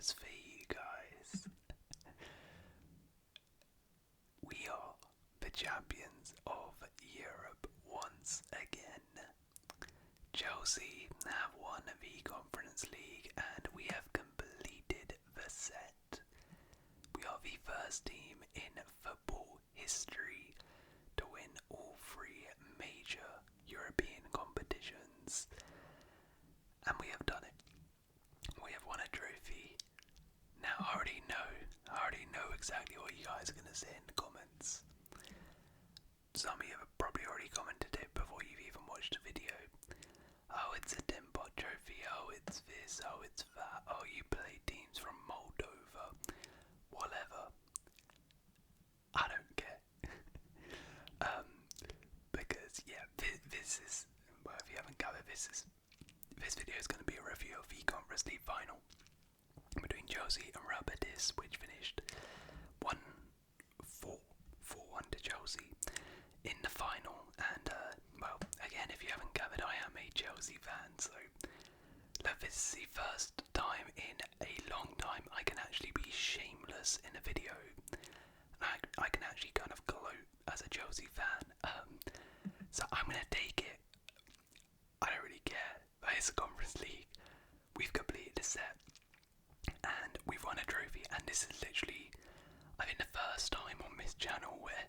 was for you guys. We are the champions of Europe once again. Chelsea have won the Conference League and we have completed the set. We are the first team in football history to win all three major European competitions. And we have done it. We have won a trophy. Now I already know exactly what you guys are going to say in the comments. Some of you have probably already commented it before you've even watched the video. Oh, it's a Timbot trophy, oh it's this, oh it's that, oh you play teams from Moldova, whatever. I don't care. Because yeah, this is, well if you haven't gathered, this video is going to be a review of the Conference League final between Chelsea and Real Betis, which finished 1-4 4-1 to Chelsea in the final. And well, again, if you haven't gathered, I am a Chelsea fan, so look, this is the first time in a long time I can actually be shameless in a video. I can actually kind of gloat as a Chelsea fan. So I'm gonna take it. I don't really care. It's a Conference League. We've completed the set and we've won a trophy, and this is literally, I think, the first time on this channel where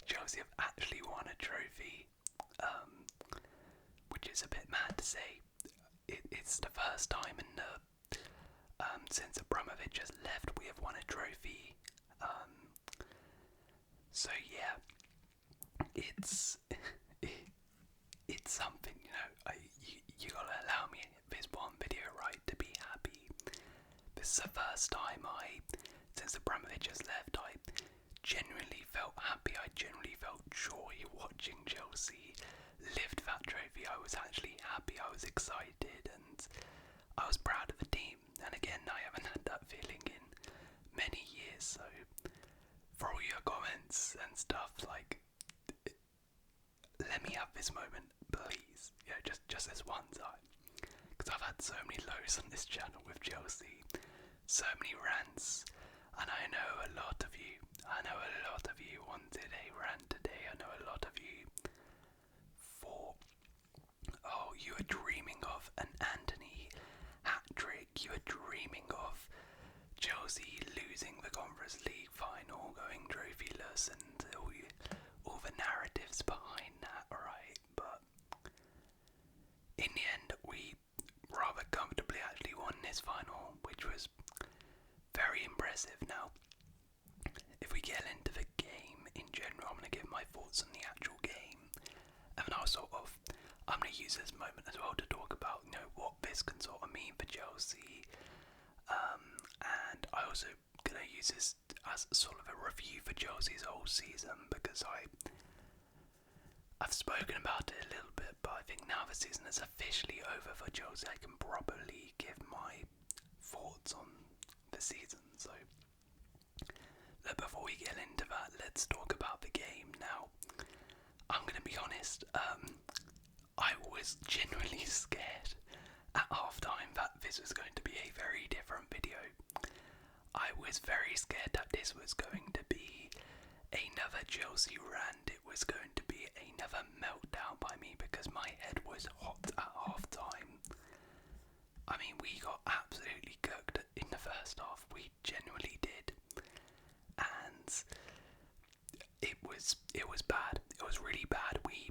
Chelsea have actually won a trophy, which is a bit mad to say. It's the first time in the since Abramovich has left we have won a trophy. So yeah, it's something, you know. You gotta allow me this one video, right, to be happy. This is the first time since Abramovich has left, I genuinely felt happy. I genuinely felt joy watching Chelsea lift that trophy. I was actually happy, I was excited, and I was proud of the team. And again, I haven't had that feeling in many years, so for all your comments and stuff, like, let me have this moment, please. You know, just this one time. Because I've had so many lows on this channel with Chelsea, so many rants, and I know a lot of you wanted a rant today. I know a lot of you thought, oh, you were dreaming of an Anthony hat-trick, you were dreaming of Chelsea losing the Conference League final, going trophyless, and all the narratives behind that, right? But in the end, we rather comfortably actually won this final, which was very impressive. Now, if we get into the game in general, I'm going to give my thoughts on the actual game, and then I'm going to use this moment as well to talk about, you know, what this can sort of mean for Chelsea, and I also going to use this as sort of a review for Chelsea's whole season, because I've spoken about it a little bit, but I think now the season is officially over for Chelsea, I can properly give my thoughts on the season. So before we get into that, let's talk about the game. Now, I'm going to be honest, I was genuinely scared at half time that this was going to be a very different video. I was very scared that this was going to be another Chelsea rant. It was going to be another meltdown by me because my head was hot at half time. I mean, we got absolutely cooked in the first half. We genuinely did. And it was bad. It was really bad. We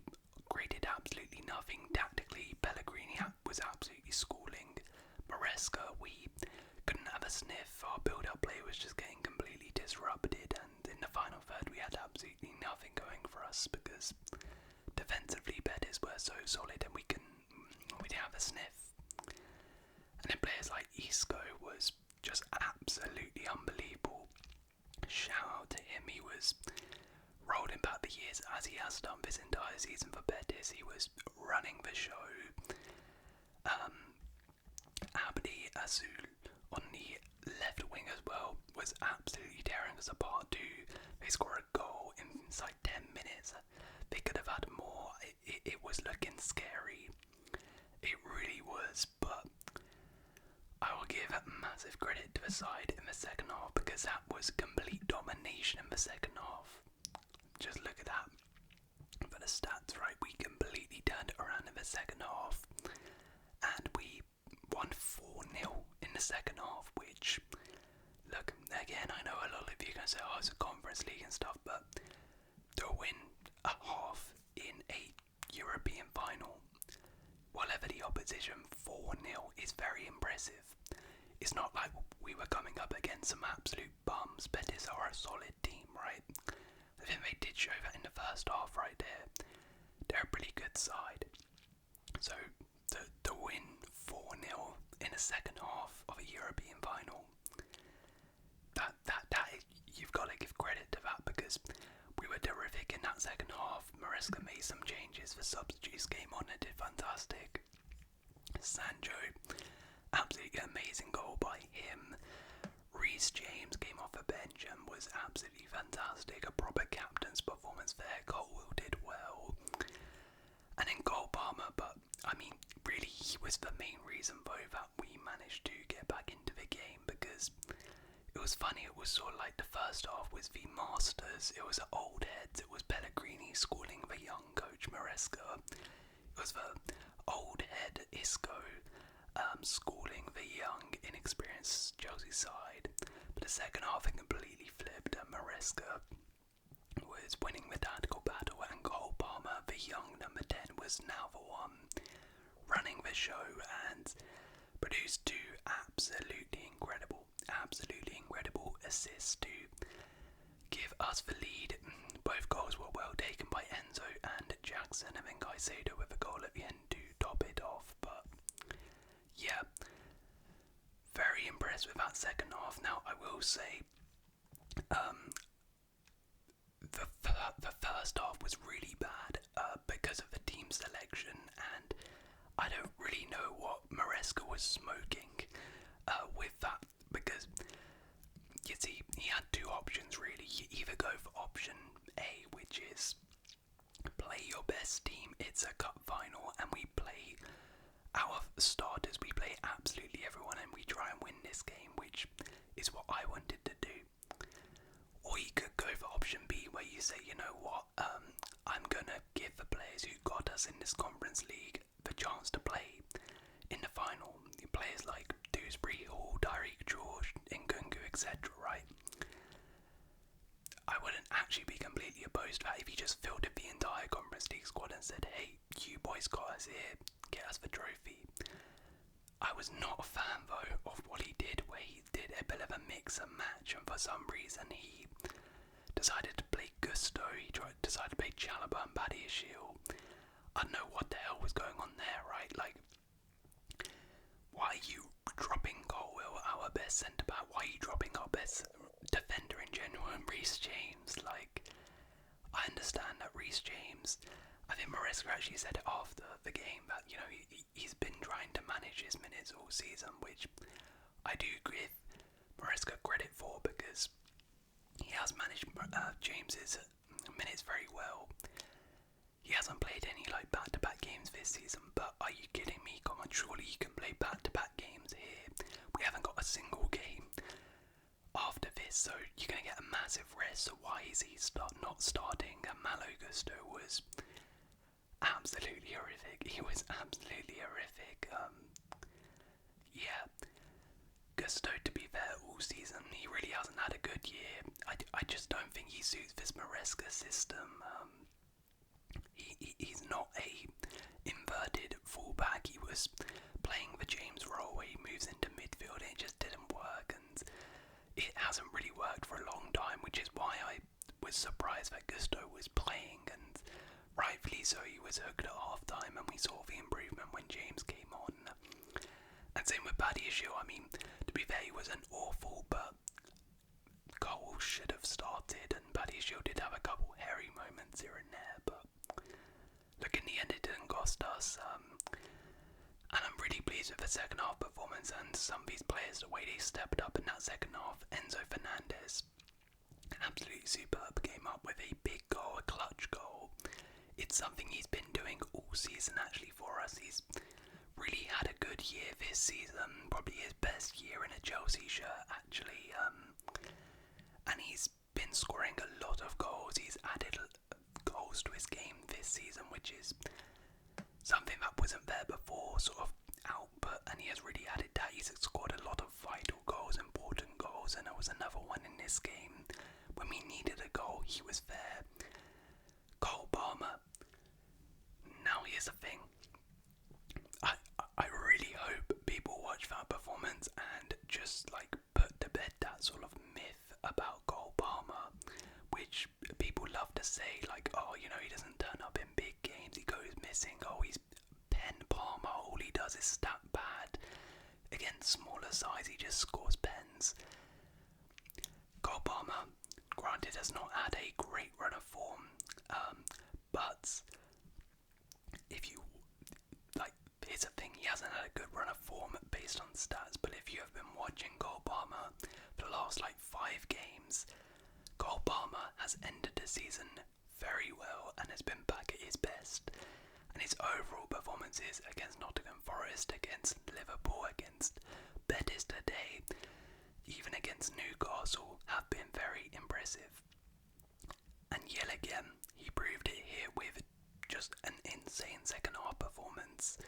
created absolutely nothing tactically. Pellegrini was absolutely schooling Maresca. We couldn't have a sniff. Our build-up play was just getting completely disrupted, and in the final third we had absolutely nothing going for us because defensively Betis were so solid and we didn't have a sniff. And then players like Isco was just absolutely unbelievable. Shout out to him. He was rolling back the years as he has done this entire season for Betis. He was running the show. Abdi Azul on the left wing as well was absolutely tearing us apart too. They scored a goal inside 10 minutes. They could have had more. It was looking scary. It really was, but I will give massive credit to the side in the second half because that was complete domination in the second half. Just look at that. For the stats, right, we completely turned it around in the second half and we won 4-0 in the second half, which, look, again, I know a lot of you are going to say, oh, it's a Conference League and stuff, but to win a half in a European final, whatever the opposition, 4-0 is very impressive. It's not like we were coming up against some absolute bums. Betis are a solid team, right? I think they did show that in the first half right there. They're a pretty good side. So to win 4-0 in the second half of a European final, that you've got to give credit to that because we were terrific in that second half. Maresca made some changes, the substitutes came on and did fantastic. Sancho, absolutely amazing goal by him. Reece James came off the bench and was absolutely fantastic. A proper captain's performance there. Colwell did well. And then Cole Palmer, but I mean, really, he was the main reason though that we managed to get back into the game because it was funny. It was sort of like the first half was the Masters. It was old heads. It was Pellegrini schooling the young coach Maresca. It was the old head Isco schooling the young, inexperienced Chelsea side. But the second half it completely flipped and Maresca was winning the tactical battle and Cole Palmer, the young number 10, was now the one running the show and produced two absolutely incredible assists to give us the lead. Both goals were well taken by Enzo and Jackson, and then Caicedo with a goal at the end to top it off. But yeah, very impressed with that second half. Now I will say the first half was really bad because of the team selection, and I don't really know what Maresca was smoking with that, because you see he had two options really. You either go for option A, which is play your best team, it's a cup final and we play our starters, we play absolutely everyone and we try and win this game, which is what I wanted to do. Or you could go for option B, where you say, you know what, I'm gonna give the players who got us in this Conference League the chance to play in the final. Players like Dewsbury Hall, Tyreek George, Nkunku, etc., right? I wouldn't actually be completely opposed to that if you just filtered the entire Conference League squad and said, hey, you boys got us here, get us the trophy. I was not a fan though of what he did, where he did a bit of a mix and match, and for some reason he decided to play Gusto, he decided to play Chalobah and Badiashile. I don't know what the hell was going on there, right? Like, why are you dropping Colwell, our best centre-back? Why are you dropping our best defender in general, and Reece James? Like, I understand that Reece James, I think Maresca actually said it after the game that, you know, he's been trying to manage his minutes all season, which I do give Maresca credit for because he has managed James's minutes very well. He hasn't played any like back-to-back games this season, but are you kidding me? Come on, surely you can play back-to-back games here. We haven't got a single game after this, so you're going to get a massive rest, so why is he not starting? And Malo Gusto was absolutely horrific. He was absolutely horrific. Yeah, Gusto, to be fair, all season, he really hasn't had a good year. I just don't think he suits this Maresca system. He's not a inverted fullback. He was playing the James role where he moves into midfield and it just didn't work, and it hasn't really worked for a long time, which is why I was surprised that Gusto was playing, and rightfully so. He was hooked at half time and we saw the improvement when James came on. And same with Badiashile. I mean, to be fair, he wasn't awful, but Cole should have started, and Badiashile did have a couple hairy moments here and there, but look, in the end it didn't cost us, and I'm really pleased with the second half performance and some of these players, the way they stepped up in that second half. Enzo Fernandez, absolutely superb, came up with a big goal, a clutch goal. It's something he's been doing all season actually for us. He's really had a good year this season, probably his best year in a Chelsea shirt actually, and he's been scoring a lot of goals. He's added goals to his game this season, which is something that wasn't there before, sort of output, and he has really added that. He's scored a lot of vital goals, important goals, and there was another one in this game. When we needed a goal, he was there. Cole Palmer. Now here's the thing. I really hope people watch that performance and just like put to bed that sort of myth about Cole Palmer, which people love to say, like, oh, you know, he doesn't turn up in big games, he goes missing, oh, he's pen Palmer, all he does is stat bad. Against smaller size, he just scores pens. Cole Palmer, granted, has not had a great run of form, but if you, like, here's the thing, he hasn't had a good run of form based on stats, but if you have been watching Cole Palmer for the last, like, 5 games, Cole Palmer has ended the season very well and has been back at his best. And his overall performances against Nottingham Forest, against Liverpool, against Betis today, even against Newcastle, have been very impressive. And yet again, he proved it here with just an insane second half performance.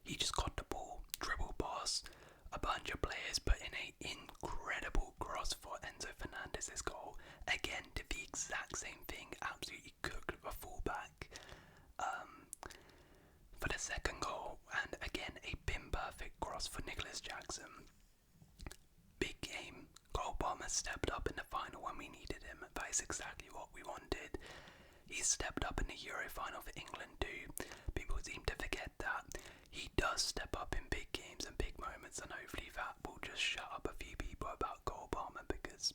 He just got the ball, dribble pass a bunch of players, put in an incredible cross for Enzo Fernandez's goal. Again, did the exact same thing, absolutely cooked the fullback for the second goal, and again a pin-perfect cross for Nicholas Jackson. Big game. Cole Palmer stepped up in the final when we needed him. That is exactly what we wanted. He stepped up in the Euro final for England too. People seem to forget that. He does step up in big games and big moments, and hopefully that will just shut up a few people about Cole Palmer, because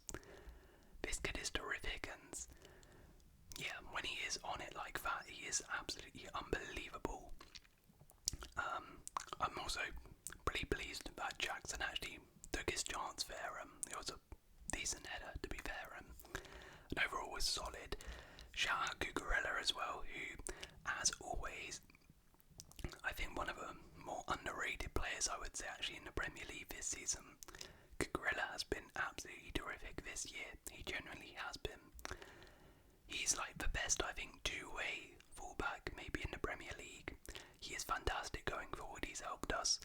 this kid is terrific, and yeah, when he is on it like that, he is absolutely unbelievable. I'm also pretty pleased that Jackson actually took his chance there. It was a decent header, to be fair, and overall was solid. Shout out Cucurella as well, who, as always, I think one of the more underrated players, I would say, actually in the Premier League this season. Cucurella has been absolutely terrific this year. He genuinely has been. He's like the best, I think, two-way fullback maybe in the Premier League. He is fantastic going forward. He's helped us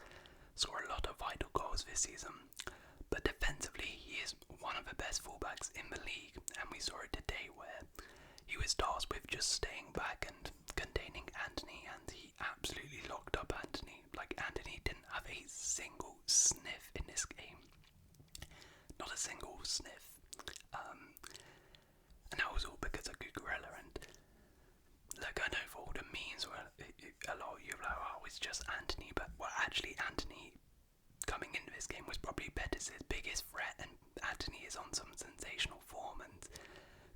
score a lot of vital goals this season. But defensively, he is one of the best fullbacks in the league, and we saw it today where he was tasked with just staying back and containing Anthony, and he absolutely locked up Anthony. Like, Anthony didn't have a single sniff in this game. Not a single sniff. And that was all because of Cucurella. And look, I know for all the memes where a lot of you are like, oh, it's just Anthony, but well, actually Anthony coming into this game was probably Betis' biggest threat, and Anthony is on some sensational form and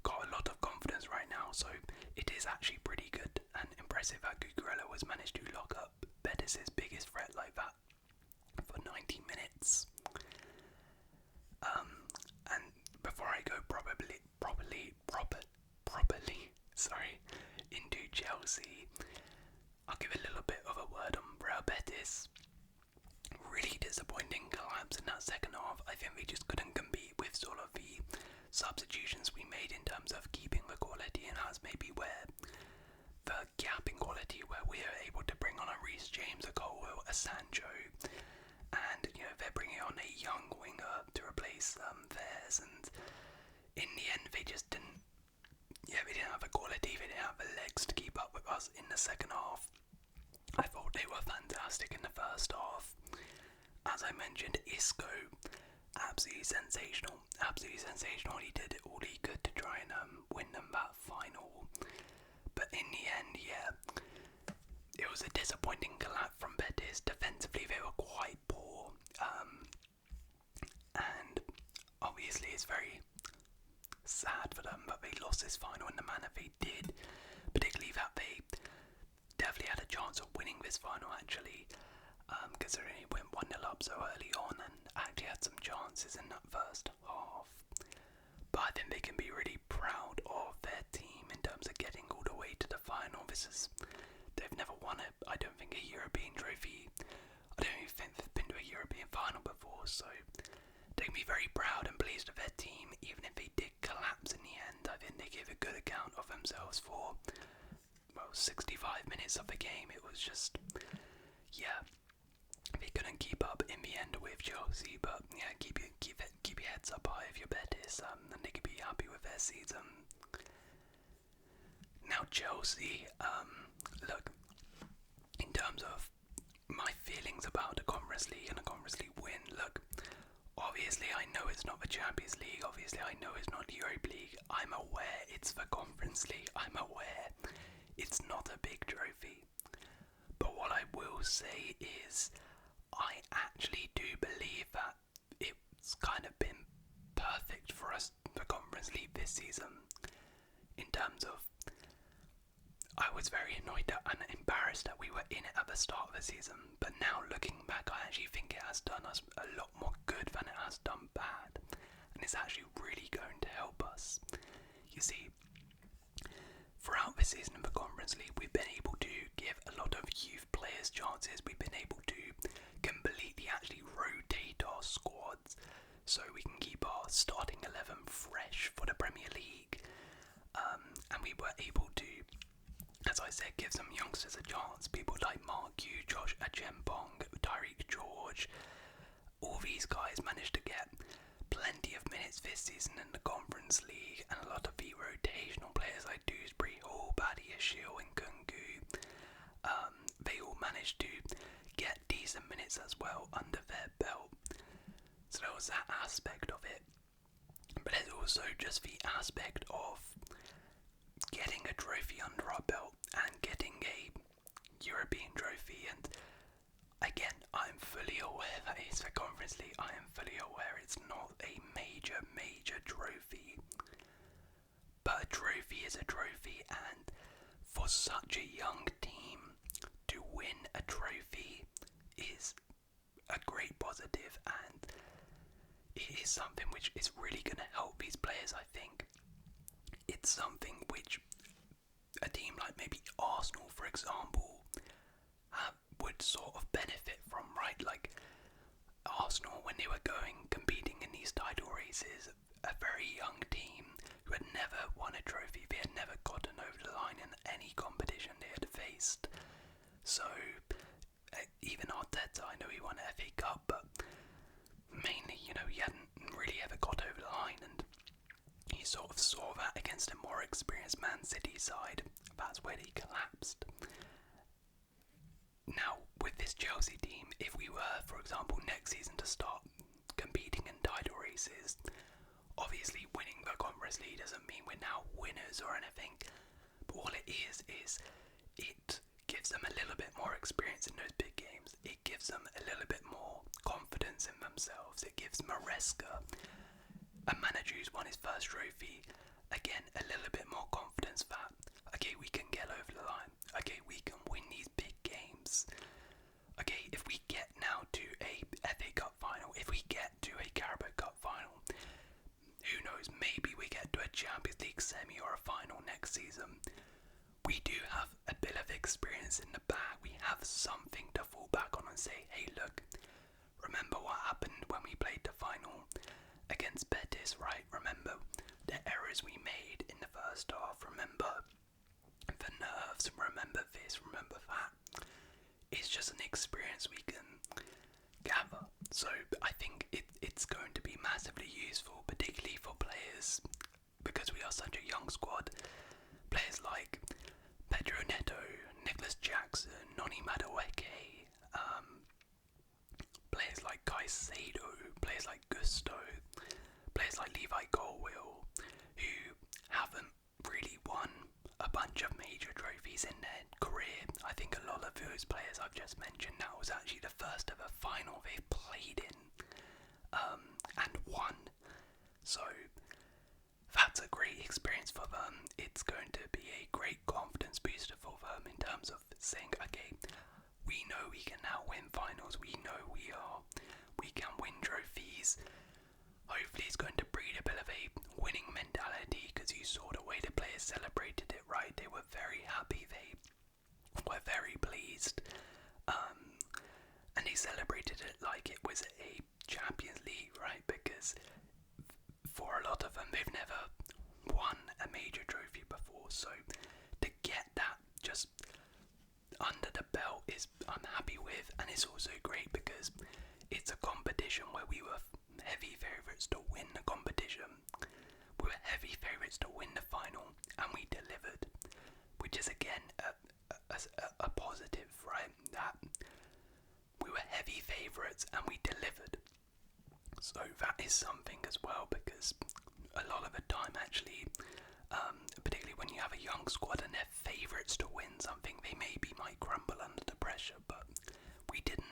got a lot of confidence right now, so it is actually pretty good and impressive that Cucurella was managed to lock up Betis' biggest threat like that for 90 minutes. And before I go properly, into Chelsea, I'll give a little bit of a word on Real Betis. Really disappointing collapse in that second half. I think we just couldn't compete with sort of the substitutions we made in terms of keeping the quality, and that's maybe where the gap in quality, where we are able to bring on a Reece James, a Colwell, a Sancho, and you know they're bringing on a young winger to replace theirs, and in the end they just didn't. Yeah, they didn't have the quality, they didn't have the legs to keep up with us in the second half. I thought they were fantastic in the first half. As I mentioned, Isco, absolutely sensational. He did all he could to try and win them that final. But in the end, yeah, it was a disappointing collapse from Betis. Defensively, they were quite poor. And obviously, it's very sad for them that they lost this final in the manner they did. Particularly that they definitely had a chance of winning this final, actually. Considering he went 1-0 up so early on and actually had some chances in that first half. But I think they can be really proud of their team in terms of getting all the way to the final. They've never won it, I don't think, a European trophy. I don't even So they can be very proud and pleased with their team, even if they did collapse in the end. I think they gave a good account of themselves for, 65 minutes of the game. It was just, they couldn't keep up in the end with Chelsea, but yeah, keep your heads up high if you're Betis, and they could be happy with their season. Now Chelsea, look, in terms of my feelings about the Conference League and the Conference League win, look, obviously I know it's not the Champions League, obviously I know it's not the Europa League, I'm aware it's the Conference League, I'm aware it's not a big trophy, but what I will say is I actually do believe that it's kind of been perfect for us, the Conference League this season, in terms of I was very annoyed and embarrassed that we were in it at the start of the season, but now looking back I actually think it has done us a lot more good than it has done bad, and it's actually really going to help us. You see, throughout the season of the Conference League we've been able to give a lot of youth players chances, we've been able to completely actually rotate our squads so we can keep our starting 11 fresh for the Premier League, and we were able to, as I said, give some youngsters a chance. People like Mark Yu, Josh Achempong, Tyreek George, all these guys managed to get plenty of minutes this season in the Conference League, and a lot of the rotational players like Dewsbury Hall, Paddy Ashil and Kungu, they all managed to get decent minutes as well under their belt. So there was that aspect of it, but there's also just the aspect of getting a trophy under our belt and getting a European trophy. And again, I'm fully aware that it's the Conference League. I am fully aware it's not a major trophy, but a trophy is a trophy, and for such a young team to win a trophy is a great positive, and it is something which is really going to help these players. I think it's something which a team like maybe Arsenal, for example, would sort of benefit from, right? Like Arsenal, when they were competing in these title races, a very young team who had never won a trophy, they had never gotten over the line in any competition they had faced. So even Arteta, I know he won an FA Cup, but mainly, he hadn't really ever got over the line, and he sort of saw that against a more experienced Man City side. That's where he collapsed. Now, with this Chelsea team, if we were, for example, next season to start competing in title races, obviously winning the Conference League doesn't mean we're now winners or anything, but all it is it gives them a little bit more experience in those big games. It gives them a little bit more confidence in themselves. It gives Maresca, a manager who's won his first trophy, again, a little bit more confidence that, okay, we can get over the line. Okay, we can win these big games. Okay, if we get now to a FA Cup final, if we get to a Carabao Cup final, who knows, maybe we get to a Champions League semi or a final next season. We do have a bit of experience in the bag. We have something to fall back on and say, hey look, remember what happened when we played the final against Betis, right? Remember the errors we made in the first half, remember the nerves, remember this, remember that. It's just an experience we can gather. So I think it's going to be massively useful, particularly for players, because we are such a young squad. Players like Pedro Neto, Nicholas Jackson, Noni Madueke, players like Caicedo, players like Gusto, players like Levi Colwill, who haven't really won a bunch of major trophies in their career. I think a lot of those players I've just mentioned now was actually the first ever final they've played in and won. So that's a great experience for them. It's going to be a great confidence booster for them in terms of saying, okay, we know we can now win finals, we know we can win trophies. Hopefully it's going to breed a bit of a winning mentality, because you saw the way the players celebrated it, right? They were very happy, they were very pleased, and they celebrated it like it was a Champions League, right? Because for a lot of them, they've never won a major trophy before, so to get that just under the belt is I'm happy with, and it's also great because it's a competition where we were heavy favourites to win the competition. We were heavy favourites to win the final, and we delivered, which is again a positive, right? That we were heavy favourites and we delivered. So that is something as well, because a lot of the time actually, particularly when you have a young squad and they're favourites to win something, they maybe might crumble under the pressure, but we didn't.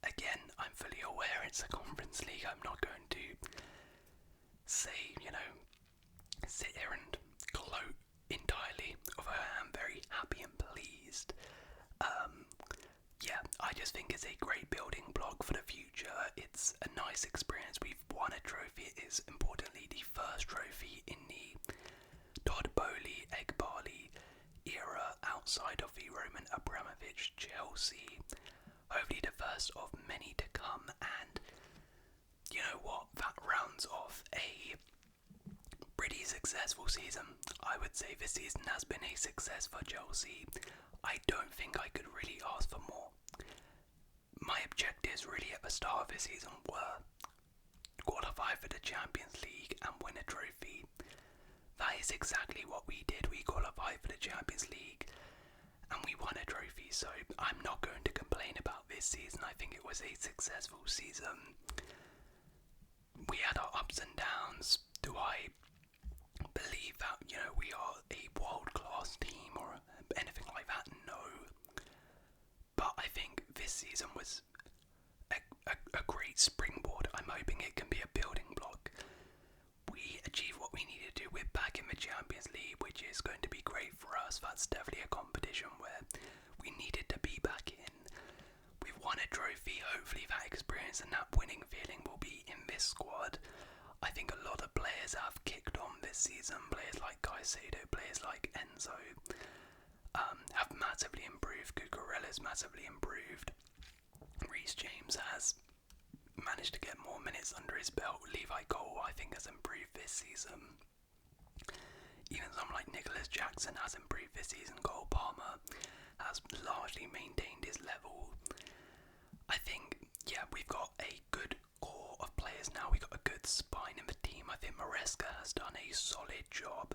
Again, I'm fully aware it's a Conference League. I'm not going to say, sit here and gloat entirely, although I am very happy and pleased. Yeah, I just think it's a great building block for the future. It's a nice experience. We've won a trophy. It is importantly the first trophy in the Todd Bowley, Egg Barley era outside of the Roman Abramovich Chelsea. Hopefully the first of many to come, and you know what? That rounds off a pretty successful season. I would say this season has been a success for Chelsea. I don't think I could really ask for more. My objectives really at the start of the season were qualify for the Champions League and win a trophy. That is exactly what we did. We qualified for the Champions League and we won a trophy, so I'm not going to complain about this season. I think it was a successful season. We had our ups and downs. Do I believe that, we are a world-class team or anything like that? No. But I think this season was a great springboard. I'm hoping it can be a building block. We achieved what we needed to. We're back in the Champions League, which is going to be great for us. That's definitely a competition where we needed to be back in. We've won a trophy. Hopefully that experience and that winning feeling will be in this squad. I think a lot of players have kicked on this season. Players like Caicedo, players like Enzo have massively improved. Cucurella's massively improved. Reece James has managed to get more minutes under his belt. Levi Cole, I think, has improved this season. Even someone like Nicholas Jackson has improved this season. Cole Palmer has largely maintained his level. I think, we've got a good core of players now. We've got a good spine in the team. I think Maresca has done a solid job.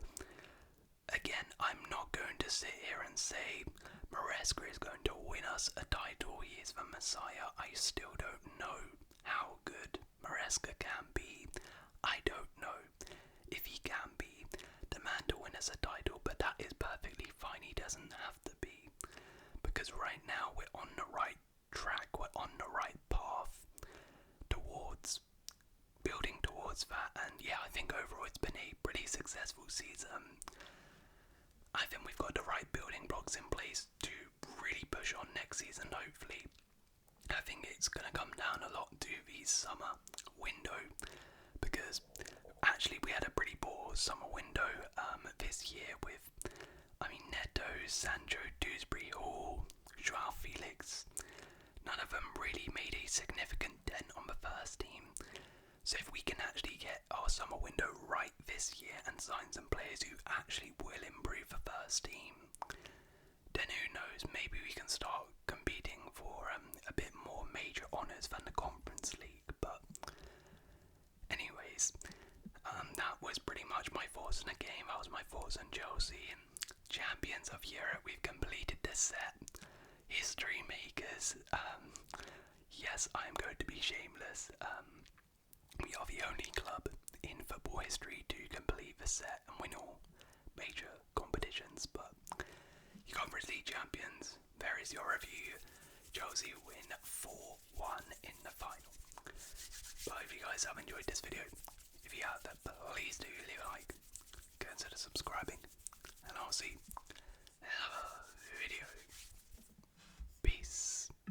Again, I'm not going to sit here and say Maresca is going to win us a title. He is the Messiah. I still don't know how good Maresca can be. I don't know if he can be the man to win us a title, but that is perfectly fine. He doesn't have to be, because right now we're on the right track. We're on the right path towards building towards that, and I think overall it's been a pretty successful season. I think we've got the right building blocks in place to really push on next season, hopefully. I think it's going to come down a lot to the summer window, because actually we had a pretty poor summer window this year with, Neto, Sancho, Dewsbury Hall, Joao Felix. None of them really made a significant dent on the first team. So if we can actually get our summer window right this year and sign some players who actually will improve the first team, then who knows, maybe we can start competing for a bit more major honours than the Conference League. But anyways, that was pretty much my thoughts on the game. That was my thoughts on Chelsea. Champions of Europe, we've completed this set. History makers. Yes, I am going to be shameless. We are the only club in football history to complete the set and win all major competitions, but you Conference League champions, there is your review. Chelsea win 4-1 in the final. But I hope you guys have enjoyed this video. If you have, then please do leave a like, consider subscribing, and I'll see